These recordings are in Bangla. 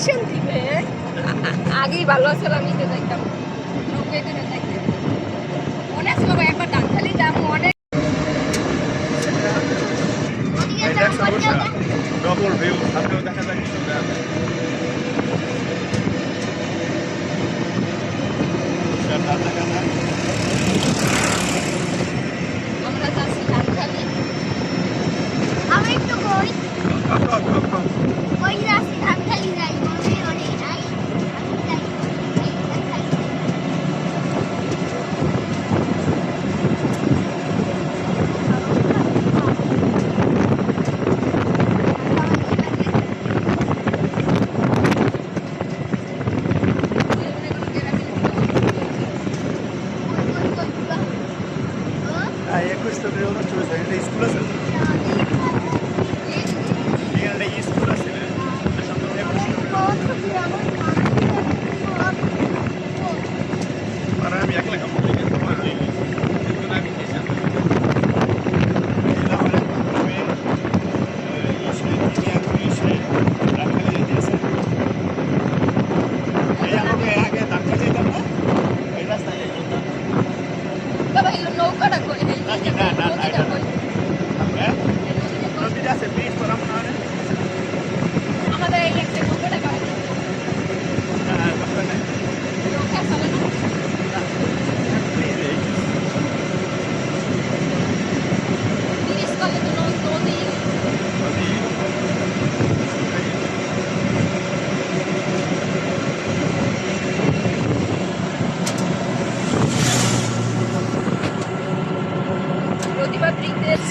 রিয়াকশন দিবে। আগেই ভালো আছিল, আমি তো দেখতাম নৌকায় করে দেখতে মনে ছিল একবার ডাক্তারি দাম অনেক ডবল ভিউ সামনেও দেখা যায় কিছুটা দেখা যায়। আমরা যাচ্ছি ধানখালি। আমি একটু কই কই যাচ্ছি ধানখালি যাই মনে অনেক নাই আমি যাই ধানখালি। স্কুল আছে স্কুল আছে আমি একলা কাম নৌকাটা কই আমাদের এই একটা নৌকাটা পাবে নৌকা চলে না তিরিশ কলে তো নদী প্রতিবাদীদের দেশ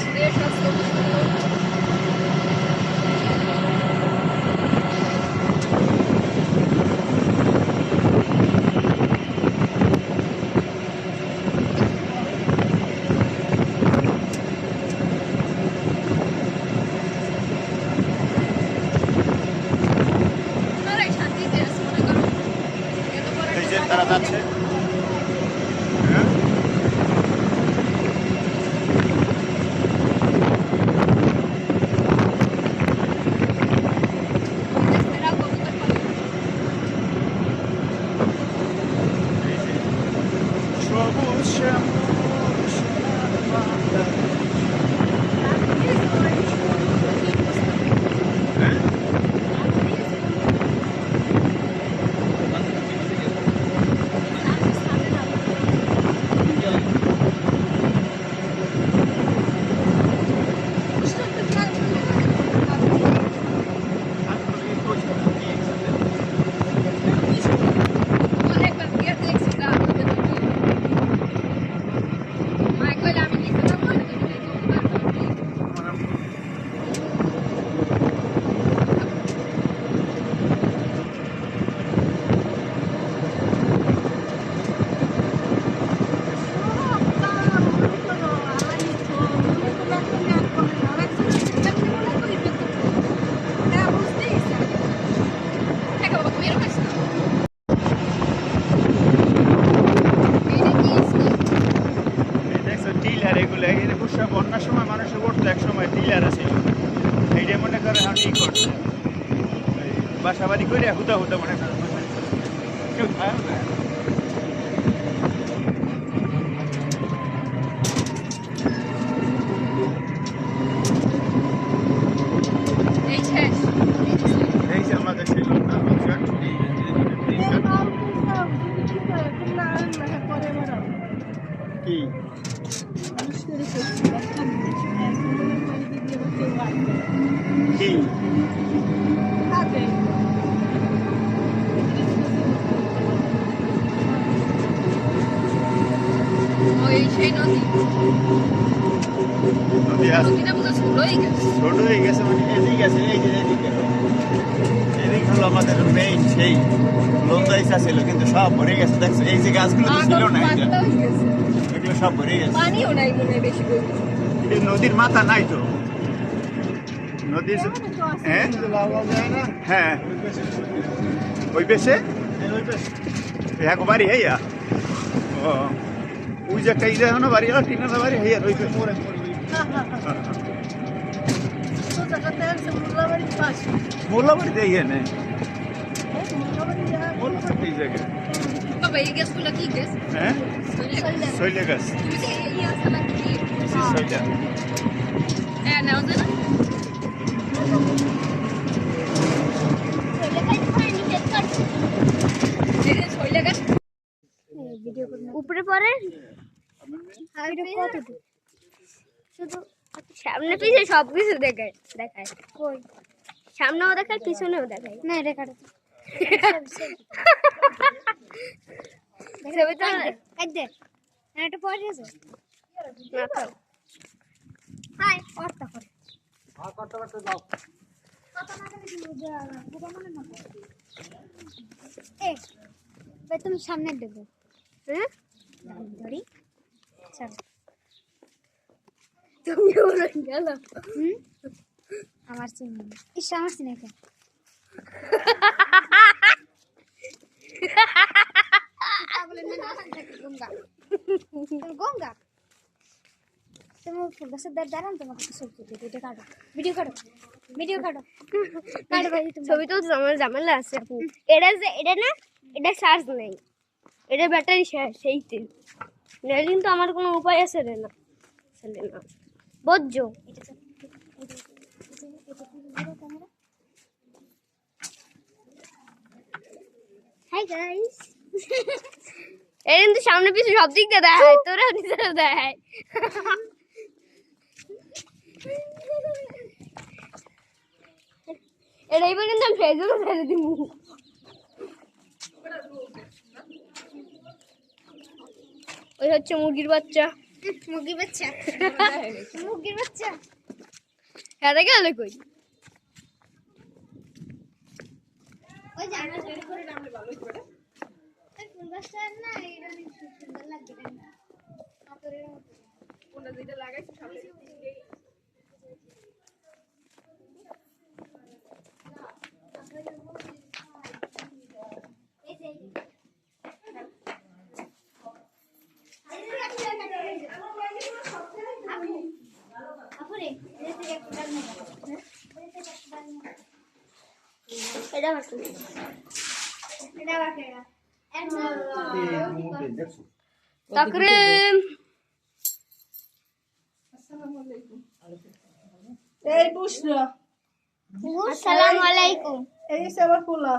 তারা যাচ্ছে বন্যার সময় মানুষের করতো এক সময় টিলার আছে এইটা মনে করে আমি করছে বাসা বাড়ি করে হুদা হুদা মনে করে কেউ খায় না আমাদের কি কি সেই নদী নদীটা বোধ ছোট হয়ে গেছে মানে এদিকে আছে এই যে এদিক হলো আমাদের মেইন সেই লন্দাইসা ছিল কিন্তু সব ভরে গেছে দেখছো এই যে গাছগুলো ছিল না এগুলো সব ভরে গেছে পানিও নাই মনে বেশি নদীর মাথা নাই তো নদীর হ্যাঁ ওই বেশে একবারই হইয়া ও ওই যে একটা ইদেখানো বাড়ি হলো টিনালা বাড়ি হইয়া ওই মোল্লাবাড়িতে ইয়ে নেই এই জায়গায় বাবা এই গ্যাসগুলো কি গ্যাস? হ্যাঁ শৈলা গাছ তুমি যে এই আছে না কি? শৈলা হ্যাঁ নাও না। শৈলা গাছ উপরে পরে শুধু সামনে পিছে সবকিছু দেখায় দেখায় কই সামনেও দেখায় পিছনেও দেখায় না এটা কাটো ছবি তো কাট দে না এটা পরে আছে না তো হাই করতে করে করতে দাও কত না করে দিব মনে না এ তুমি সামনে দেবো হ্যাঁ ধরি চল তুমি ওরা গেল আমার চিনি ইস আমার চিনি কেন গঙ্গা তোমার ফুল গাছের দাঁড়ান তোমাকে ছবি দিতে এটা কাটো ভিডিও কাটো কাটো ভাই ছবি তো আমার ঝামেলা আছে আপু এটা না এটা চার্জ নেই এটা ব্যাটারি শেষ সেইতে নাহলে কিন্তু আমার কোনো উপায় আছে রে না চলে না বুঝছো হাই গাইস এই কিন্তু সামনে পিছনে সব দিক দিয়ে দেখায় তোরা নিজেরা দেখায় এটাই বলে কিন্তু আমি ফেসবুকে ছেড়ে দিব ওই হচ্ছে মুরগির বাচ্চা হ্যাঁ দেখে গেলে কই ওই জানা করে নামলে ভালো করে ফুল গাছটা না এটা অনেক সুন্দর লাগবে না আতরের মতো কোনটা যেটা লাগাইছি সামনে তাকরিম এই বুশরা আসসালামু আলাইকুম এই সে আমার পোলা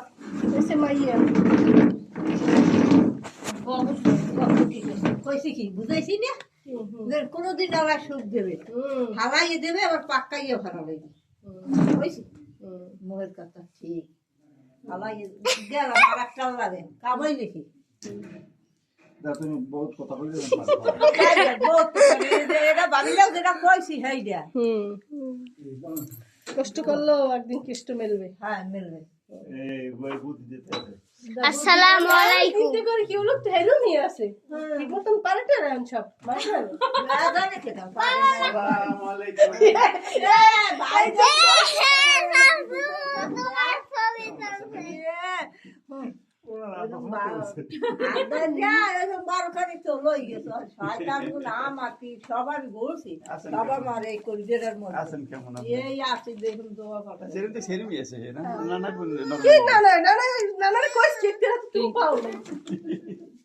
এসে মাইয়া কইছি কি বুঝাইছি না কোনোদিন আবার সুখ দেবে হালাইয়ে দেবে আবার পাক্কাইয়ে হারাবে কইছি মোহের কথা ঠিক হালাইয়ে গেলাম আর একটা লাগে কামাই লিখি তুমি বহুত কথা বলে এটা ভাবিলেও যেটা কইছি সেইটা কষ্ট করলেও একদিন কষ্ট মিলবে হ্যাঁ মিলবে এই বই বুদ্ধি দিতে হবে আসসালামু আলাইকুম চিন্তা করে কি হলো হেলু নিয়ে আসে ঠিক মতন পারেটা রান সব না জানে কেটা আসসালামু আলাইকুম ভাই সবার বলছি সবার মারে এই করিডোরের মধ্যে আছেন কেমন এই আছে দেখুন দোয়া কথা সেরকম তো সেরমই আছে না না না কি না কইস কি তুই পাও না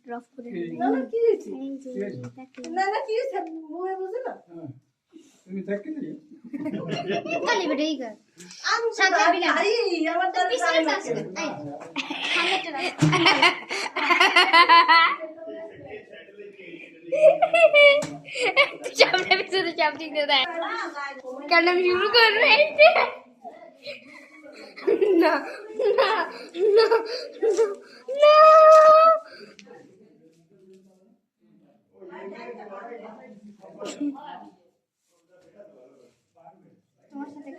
ড্রপ করে না কি হইছে না কি হইছে মুয়ে বুঝে না তুমি থাকি না খালি বেটাই কর আমি সামনে বিনা আই আমার তার পিছনে আসবে এই সামনে চলে সামনে পিছনে চাপ দিতে দেয় কারণ আমি শুরু করবে না না না না তোমার সাথে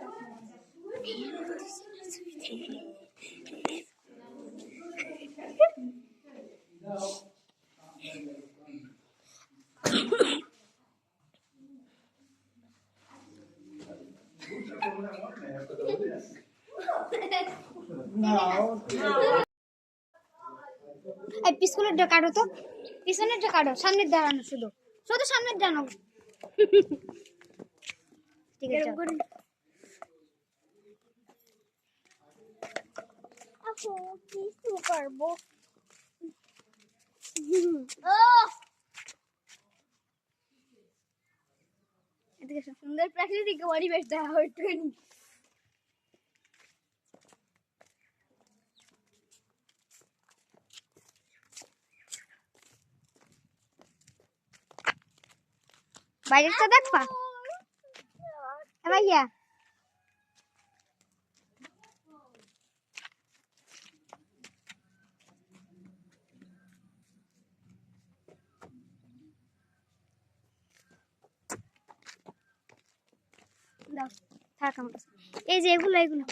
এই পিছনেরটা কাটো তো পিছনেরটা কাটো সামনের দাঁড়ানো শুধু শুধু সামনের দাঁড়ানো ঠিক আছে কিছু করবো এদিকে সুন্দর প্রাকৃতিক পরিবেশ দেখা হইতো বাইরেটা দেখবা ভাইয়া দাও থাক আমার কাছে। এই যে এগুলো এগুলো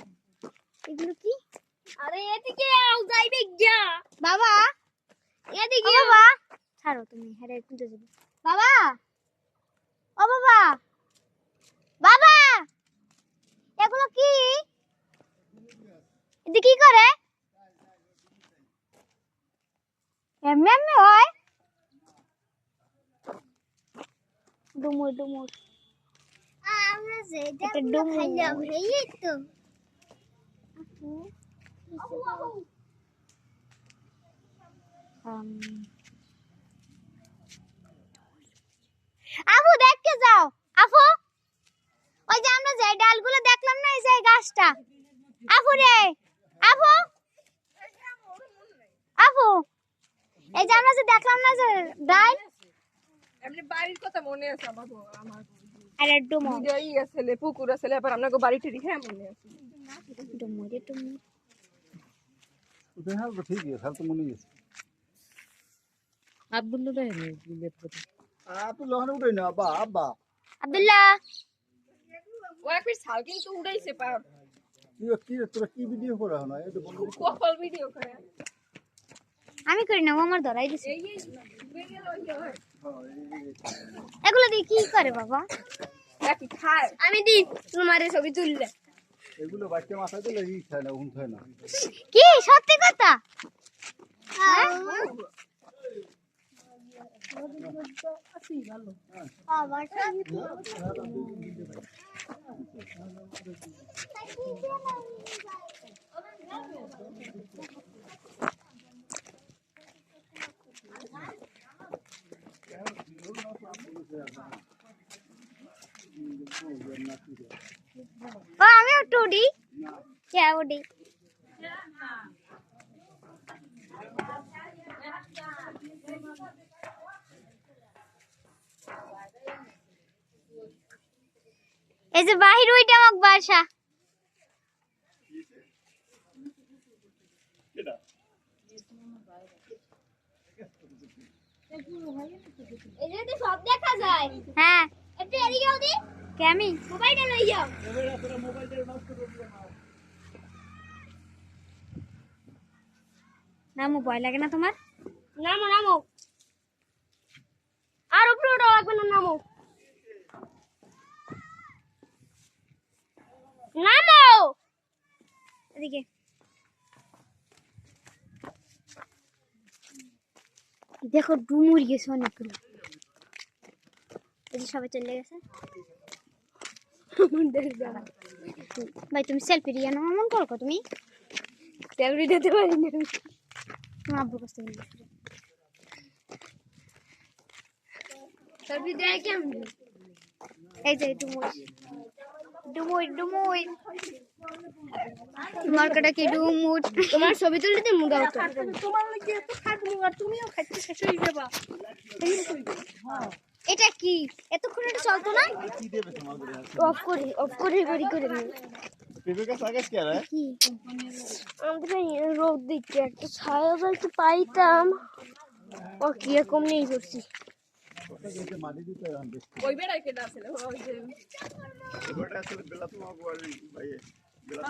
এগুলো কি আরে এদিকে আও যাইবে গিয়া বাবা এদিকে বাবা ছাড়ো তুমি হেরে খুঁজে যাবে বাবা ও বাবা বাবা এগুলো কি এদিকে কি করে এমনি এমনি হয় ডুমুর ডুমুর আমরা যেটা খাইলাম এই তো আপু দেখতে যাও আপু ওই যে আমরা যে ডালগুলো দেখলাম না এই যে গাছটা আপু রে আপু আপু এই যে আমরা যে দেখলাম না যে ডাল এমনি বাড়ির কথা মনে আছে আমার আরে ডুমো এই আছে পুকুর আছে আবার আপনাকে বাড়িতে রেখে মনে আছে ডুমো রে ডুমো ওদের হাল তো ঠিকই হাল তো মনে গেছে আব্দুল্লাহ দেয়নি বিলেট কথা তুই লহনে উঠে না আব্বা আব্বা আব্দুল্লাহ ও একবার সাল কিন্তু উড়াইছে পার তোরা কি ভিডিও করা হয় না এটা বন্ধু কপাল ভিডিও করে আমি করি না ও আমার ধরাই দিছে এই বেগে লইয়া হয় এগুলো দিয়ে কি করে বাবা একই খায় আমি দি তোমারে ছবি তুললে এগুলো বাচ্চা মাথায় দিলে ই খায় না উন খায় না কি সত্যি কথা হ্যাঁ আবার আমি উঠি কে উঠি এই যে বাহির ওইটা আমার বাসা এই যে সব দেখা যায় হ্যাঁ একটু এদিকে ওদি কে আমি মোবাইলটা লই যাও নামো ভয় লাগে না তোমার নামো নামো আর উপরে ওঠা লাগবে না নামো নামো এদিকে দেখো ডুমুর গেছে অনেকগুলো এই যে সবাই চলে গেছে ভাই তুমি সেলফি দিয়ে নাও এমন করো তুমি সেলফি দিতে পারি না তোমার আব্বুর কাছ থেকে সেলফি দেয় কেমন এই যে ডুমুর ডুমুর ডুমুর তোমার কাটা কি ডুমুর তোমার ছবি তুলতে দে মুগা তো তোমার লাগি এত খাটমু আর তুমিও খাইতে শেষ হয়ে যাবা এটা কি এতক্ষণ এটা চলতো না কি দেবে তোমাদের অফ করে বাড়ি করে নি পেঁপে গাছ লাগাস কি রে কি আমরা রোদ দিচ্ছে একটা ছায়া বলতে পাইতাম ও কি রকম নেই করছি মাটি দিতে আনবে ওই বেড়াই কেটে আছে ওই যে ওটা আসলে বেলা তোমার বলি ভাই বেলা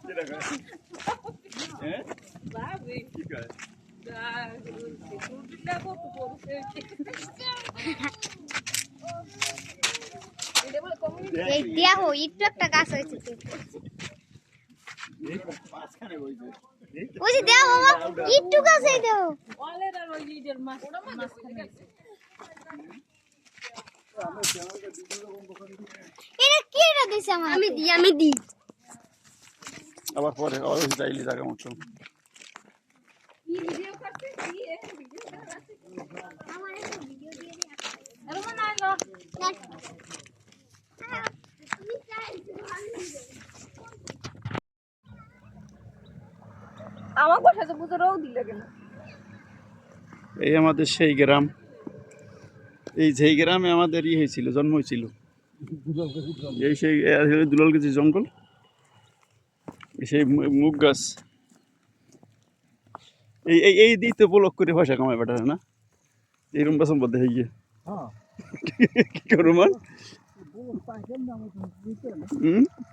কি রাখা হ্যাঁ বাবি কি করে এই দেখো একটু একটা গাছ হয়েছে এই পাঁচখানে হইছে ওই যে দেখো বাবা একটু গাছ এই দেখো এটা কি এটা দিছে আমার আমি দি আবার পরে আবার যাইলি জায়গা মতো কি ভিডিও করতে কি ভিডিও করতে আমার একটা ভিডিও দিয়ে দিই আরে মনে হয় না আমি চাই আমার বাসা তো বুঝে রোদ দিলে কেন এই আমাদের সেই গ্রাম, এই যেই গ্রামে আমাদের হয়েছিল, জন্ম হয়েছিল, এই সেই দুলালগাছি জঙ্গল, সেই মুগ গাছ, এই দিক তো ব্লক করে পয়সা কামাই বেটারে না, এইরকম বেসম বলতে হয়ে গিয়ে কি করবো মান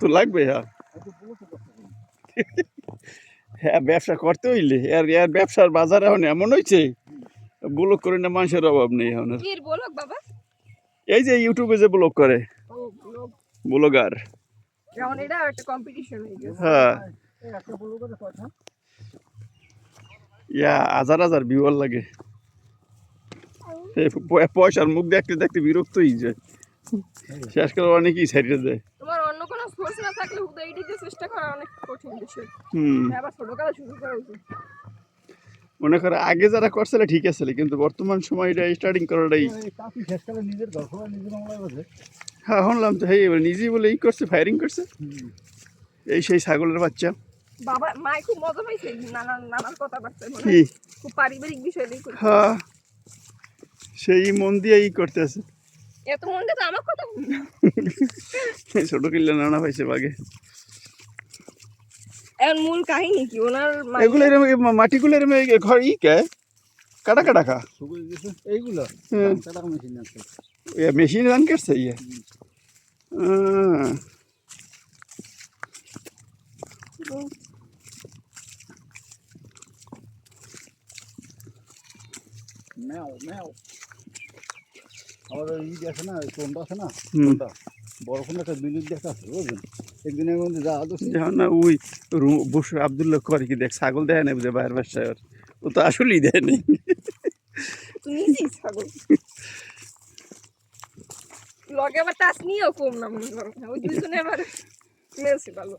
তো লাগবে। হ্যাঁ ব্যবসা করতে হইলে এর ব্যবসার বাজার এখন এমন হয়েছে, ব্লক করে না মানুষের অভাব নেই এখন। কি বলক বাবা এই যে ইউটিউবে যে ব্লগ করে, ও ব্লগ ব্লগার, যেমন এটা একটা কম্পিটিশন হয়ে গেছে হ্যাঁ ইয়া হাজার হাজার ভিউয়ার লাগে, পয়সার মুখ দেখতে দেখতে বিরক্ত হয়ে যায়, শেষ করে অনেকেই ছাড়িয়ে দেয়। তোমার অন্য কোনো সোর্স না থাকলে হুদা এডিটে চেষ্টা করা অনেক কঠিন বিষয়। হুম আবার ছোটবেলা শুরু করা উচিত। মনে করে আগে যারা করছিল ঠিক আছে, কিন্তু বর্তমান সময় এটা স্টার্টিং করাটাই কাপি শেষকালে নিজের ঘর সবাই নিজের মামলায় বসে হ্যাঁ শুনলাম তো, হ্যাঁ এবার নিজেই বলে ই করছে, ফায়ারিং করছে, এই সেই ছাগলের বাচ্চা। বাবা মাই খুব মজা পাইছে নানার কথাবার্তা বলে, কি খুব পারিবারিক বিষয় নিয়ে কথা। হ্যাঁ সেই মন দিয়ে ই করতেছে, এত মন দিয়ে তো আমার কথা বলি না। ছোট কিল্লা নানা পাইছে বাগে। এখন মূল কাহিনী কি ওনার এগুলো এরকম মাটিগুলো এরকম ঘর ই কে কাটা কাটা খা শুকিয়ে গেছে এইগুলো হ্যাঁ। কাটা মেশিন আছে মেশিন রান করছে ইয়ে ম্যাও ম্যাও আবার ওই আছে না কোনটা আছে না হুম। কোনটা বড় কোনো একটা বিলির দেখা আছে বুঝলেন, একদিনের মধ্যে যা আদর্শ যখন না ওই বসু আবদুল্লাহ করে কি দেখ ছাগল দেয় না বুঝে বাইরের বাসায়, ও তো আসলেই দেয় নাই। তুই নিজেই ছাগল লগে আবার টাচ নিয়েও কম না মনে করো, ওই দুইজনে আবার মেলছে ভালো।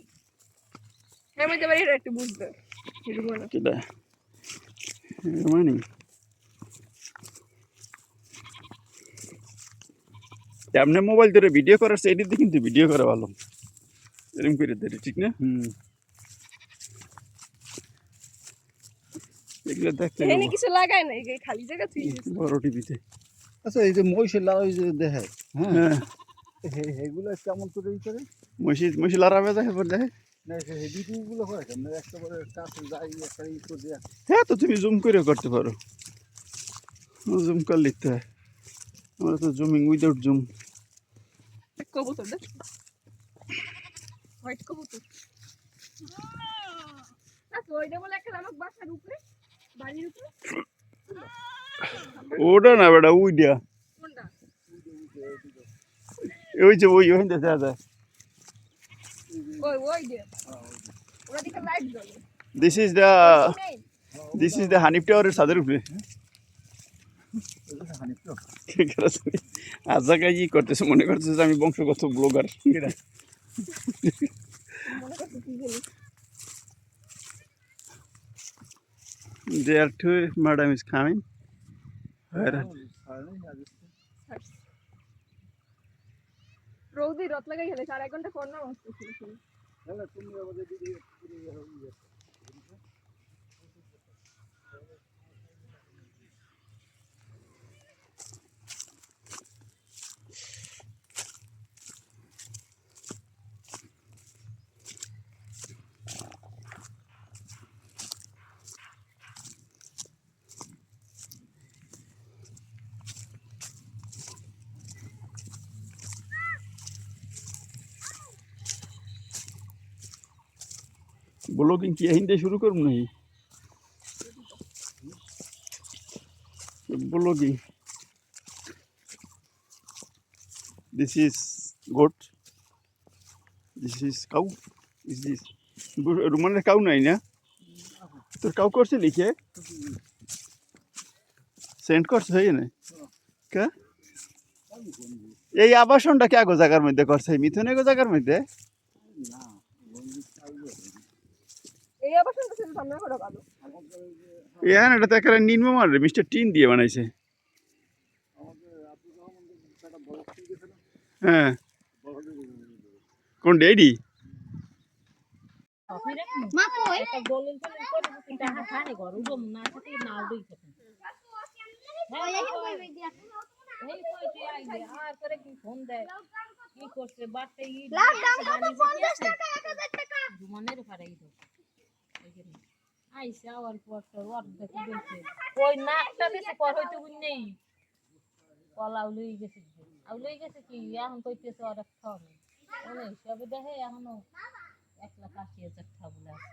হ্যাঁ আমি এবার এটা একটু বুঝতে এরকম না। কেটা মানে এমনি মোবাইল ধরে ভিডিও করার এডিট দিয়ে কিন্তু ভিডিও করা ভালো, এরকম করে দেয় ঠিক না? এগুলো দেখতে এখানে কিছু লাগায় না, এই খালি জায়গা তুই বড় টিভিতে। আচ্ছা এই যে মহিষের লাল ওই যে দেখায় হ্যাঁ হ্যাঁ এগুলো কেমন করে ই করে মহিষি লারাবে দেখে পর দেখে। না সেই ভিডিওগুলো হয় কেন একেবারে কাছে যাই একটা ই করে দেয়া হ্যাঁ তো তুমি জুম করে করতে পারো, জুম করে লিখতে হয়, আমরা তো জুমিং উইদাউট জুম। কবুতর দেখ হোয়াইট কবুতর না তো ওইটা বলে একটা আমার বাসার উপরে বাড়ির উপরে ওটা না বেটা উইডিয়া কোনটা ওই যে ওই ওখান থেকে দেখা যায়। ওই যে ওরা দিকে লাইট জ্বলে দিস ইজ দ্য হানিফ টাওয়ারের ছাদের উপরে। আজ জায়গায় ই করতেছে, মনে করতেছে যে আমি বংশগত ব্লগার। মনে করছে কি জানি There too, madam is coming. রোদি রত লাগাই গেলে 4 ঘন্টা ফোন না আসতেছিল। ব্লগিং কি হিন্দে শুরু করব নাকি? Blogging this is goat, this is cow, is this রুমানের কাউ নাই না তোর কাউ করছে লিখে সেন্ড করছে হয়ে না কে এই আবাসনটা কে আগো জায়গার মধ্যে করছে মিথুনে গো জায়গার মধ্যে এই অবস্থা তো সামনে করে ভালো এখন এটা তো একেবারে নির্মমার মিস্টার টিন দিয়ে বানাইছে। হ্যাঁ কোন ডেডি মা কই ওই যে কই দিয়া লাভ দাম কত 50 টাকা 1000 টাকা ওই নাকটা দিছে পর হইতে বুঝনেই কলাও লই গেছে কি এখন কইতেছে আর খাও না ওই সবে দেখে এখনো 1,80,000 টাকা বলে আছে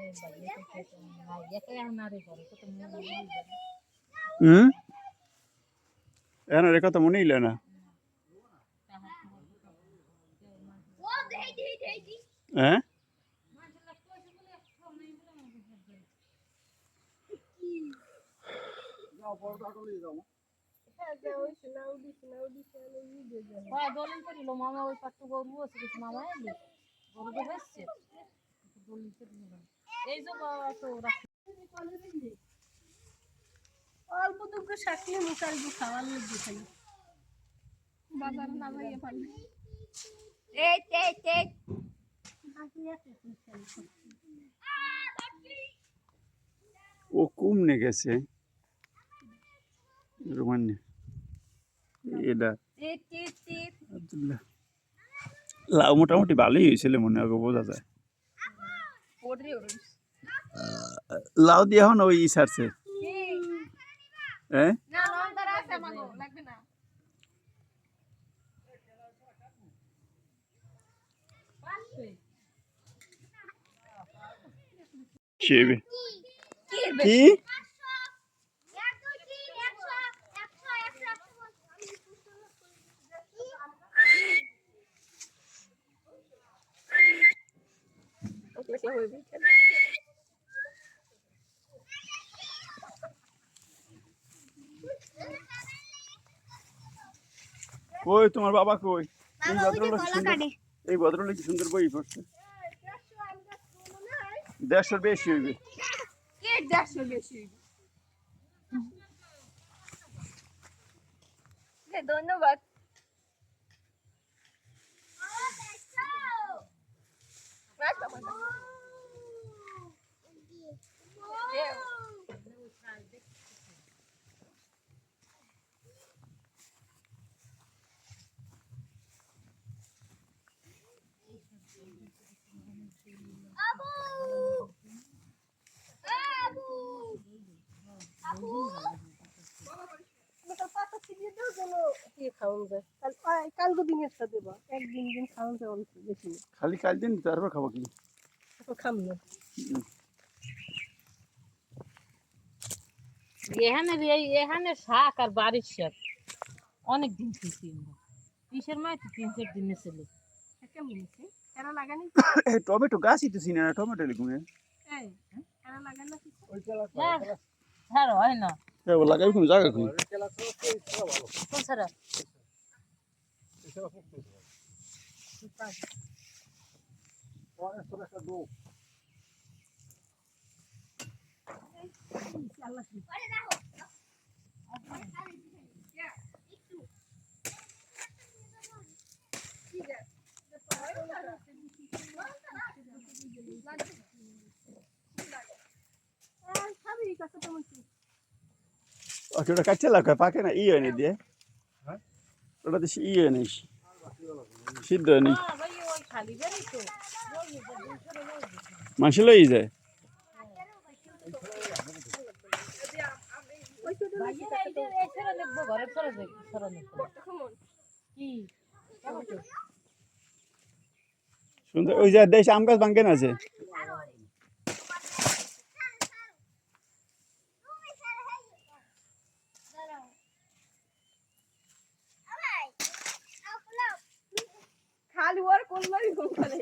এই ভাই কইতেছে না একে এখন আরে করে কত মনে এখন এর কথা মনে হইল না। ও দেই হ্যাঁ হয় দলিল করিল মামা ওই পাট্টু গরু আছে কিছু মামা এলো গরু তো হচ্ছে দলিল করিল এই যে বাবা তো অল্প দুঃখ শাকলে মুখার দু খাওয়ার মধ্যে খাই বাজার না ভাইয়া পারলে ও কমনে গেছে রোমান্নে এটা আব্দুল্লাহ লাউ মোটামুটি ভালোই হয়েছিল মনে হয় বোঝা যায়। লাউ দিয়ে এখন ওই সারছে হ্যাঁ না লঙ্কার আছে মাগো লাগবে না শেবে কি কই তোমার বাবা কই? এই ভদ্রলোক কি সুন্দর বই পড়ছে। 150 বেশি হইবে। কে 150 বেশি ধন্যবাদ কালকে দিনের সাথে দেবা একদিন খাওয়ান যাওয়া বেশি খালি কাল দিন তারপর খাবো কি খাম না এখানে শাক আর বাড়ির শাক অনেক দিন খেয়েছি আমরা কিসের মাই তো 3-4 দিন ছিল কেমন হয়েছে এরা লাগানি টমেটো গাছই তো চিনি না টমেটো লিখুন এরা লাগানো হ্যাঁ হয় না ও লাগাই কোন জায়গা কোন কোন সারা ওটা কাটছে লাগা পাকে না ইয়ে এনে দিয়ে ওটা তো ইয়ে নেই সিদ্ধ নেই ভাই ওই খালি জানি তো মাংস লই যায় ঘরে চলে যাই কি সুন্দর ওই যে দেশ আম গাছ ভাঙ্গেন আছে খালি ওর কোনবারই ফোন করে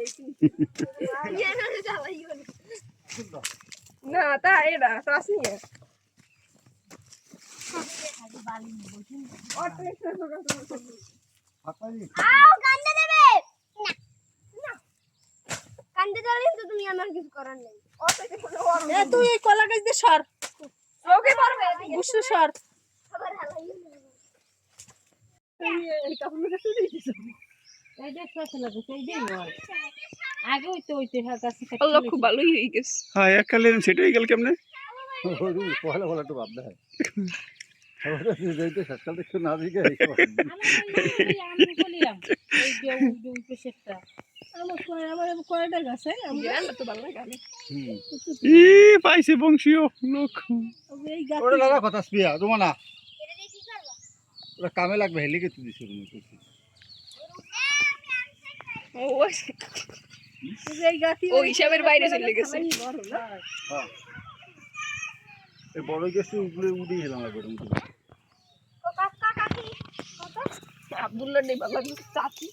না তা এটা শ্বাস নিয়ে আও কান্দে দেবে না না কিনতে চাইলে কিন্তু তুমি আমার কিছু করার নেই। এ তুই এই কলা গাছ দিয়ে সর ওকে পারবে বুঝছো সর আবার হালাই এই কাপড় কাছে দিয়েছিস এই যে ফসল লাগে সেই যে নয় আগে হইতে হ্যাঁ কাছে আল্লাহ খুব ভালোই হয়ে গেছে হ্যাঁ এককালে সেটাই গেল কেমনে পয়লা পয়লা একটু ভাব দেয় শেষকাল দেখতে না দিকে আমি বলিলাম এই যে পেশেন্টটা আমার কয়টা গাছ আমি তো ভালো লাগে আমি পাইছে বংশীয় লোক এই গাছ ওটা লাগা কথা স্পিয়া তোমার না এটা দিয়ে কি করবা? ওটা কামে লাগবে হেলিকে তুই দিছিস এই গাছি ও হিসাবের বাইরে চলে গেছে হ্যাঁ এই বড় গেছে উপরে উঠে গেলাম লাগবে ও কাকা কাকি কত? আব্দুল্লাহ নেই ভালো লাগে চাচি